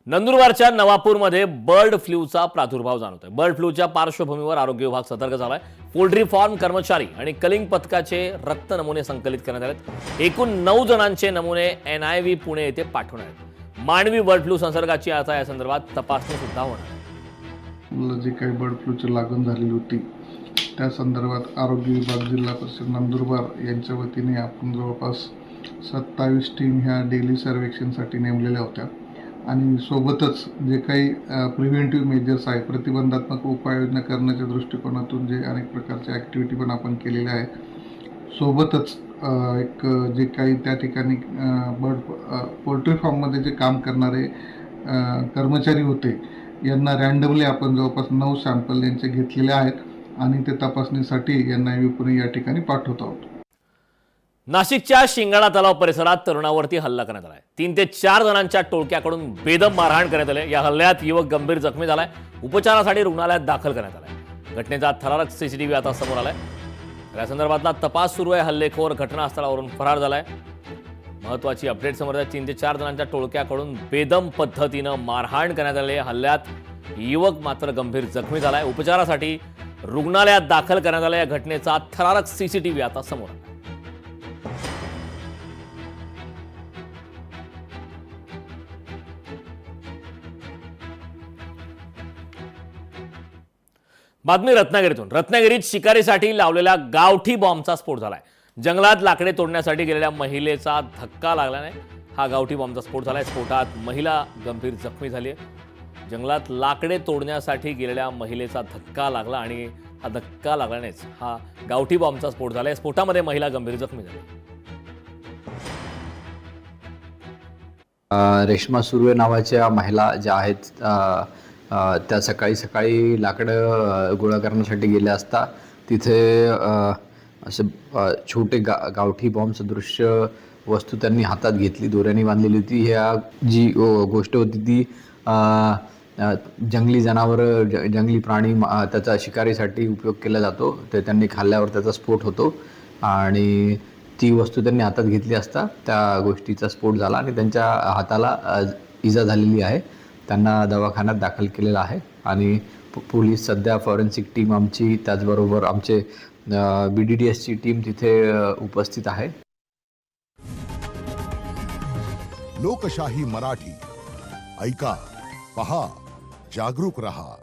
नंदुरबारच्या नवापूरमध्ये bird फ्लूचा प्रादुर्भाव जाणवतोय। बर्ड फ्लूच्या पार्श्वभूमीवर आरोग्य विभाग सतर्क झालाय। पोल्ट्री फार्म कर्मचारी आणि कलिंग पथकाचे रक्त नमुने संकलित करण्यात आलेत। एकूण 9 जणांचे नमुने NIV पुणे येथे पाठवण्यात आले। मानवी बर्ड फ्लू संसर्गाची आता या संदर्भात तपासणी सुद्धा होणार आहे। मला जे काही बर्ड फ्लूची लागण झालेली होती त्या संदर्भात आरोग्य विभाग जिल्हा परिषद नंदुरबार यांच्या वतीने आपण जवळपास 27 टीम ह्या डेली सर्वेक्षणसाठी नेमलेल्या होत्या आणि सोबतच जे काही प्रिव्हेंटिव्ह मेजर्स आहे, प्रतिबंधात्मक उपाययोजना करण्याच्या दृष्टिकोनातून जे अनेक प्रकारच्या ॲक्टिव्हिटी पण आपण केलेल्या आहेत। सोबतच एक जे काही त्या ठिकाणी पोल्ट्री फार्ममध्ये जे काम करणारे कर्मचारी होते यांना रँडमली आपण जवळपास 9 सॅम्पल यांचे घेतलेले आहेत आणि ते तपासणीसाठी NIV पुणे या ठिकाणी पाठवत आहोत। नाशिकच्या शिंगाणा तलाव परिसरात तरुणावरती हल्ला करण्यात आलाय। 3 ते 4 जणांच्या टोळक्याकडून बेदम मारहाण करण्यात आली। या हल्ल्यात युवक गंभीर जखमी झालाय। उपचारासाठी रुग्णालयात दाखल करण्यात आलाय। घटनेचा थरारक CCTV आता समोर आलाय। या संदर्भातला तपास सुरू आहे। हल्लेखोर घटनास्थळावरून फरार झालाय। महत्त्वाची अपडेट समोर आहे। 3 ते 4 जणांच्या टोळक्याकडून बेदम पद्धतीनं मारहाण करण्यात आली। हल्ल्यात युवक मात्र गंभीर जखमी झालाय। उपचारासाठी रुग्णालयात दाखल करण्यात आलं। या घटनेचा थरारक CCTV आता समोर आला। बातमी रत्नागिरीतून। रत्नागिरीत शिकारीसाठी लावलेल्या गावठी बॉम्बचा स्फोट झालाय। जंगलात लाकडे तोडण्यासाठी गेलेल्या महिलेचा धक्का लागल्याने हा गावठी बॉम्बचा स्फोट झालाय। स्फोटात महिला गंभीर जखमी झाली आहे। जंगलात लाकडे तोडण्यासाठी गेलेल्या महिलेचा धक्का लागला आणि हा धक्का लागल्यानेच हा गावठी बॉम्बचा स्फोट झालाय। स्फोटामध्ये महिला गंभीर जखमी झाली। रेश्मा सुर्वे नावाच्या महिला ज्या आहेत त्या सकाळी लाकडं गोळा करण्यासाठी गेल्या असता तिथे असे छोटे गावठी बॉम्ब सदृश वस्तू त्यांनी हातात घेतली, दोऱ्याने बांधलेली होती। ह्या जी गोष्ट होती ती जंगली जनावर, जंगली प्राणी त्याचा शिकारीसाठी उपयोग केला जातो, ते त्यांनी खाल्ल्यावर त्याचा स्फोट होतो आणि ती वस्तू त्यांनी हातात घेतली असता त्या गोष्टीचा स्फोट झाला आणि त्यांच्या हाताला इजा झालेली आहे। त्यांना दवाखान्यात दाखल केलेला आहे आणि पोलीस सध्या फॉरेन्सिक टीम आमची, त्याचबरोबर आमचे BDDSची टीम तिथे उपस्थित आहे। लोकशाही मराठी ऐका, पहा, जागरूक रहा।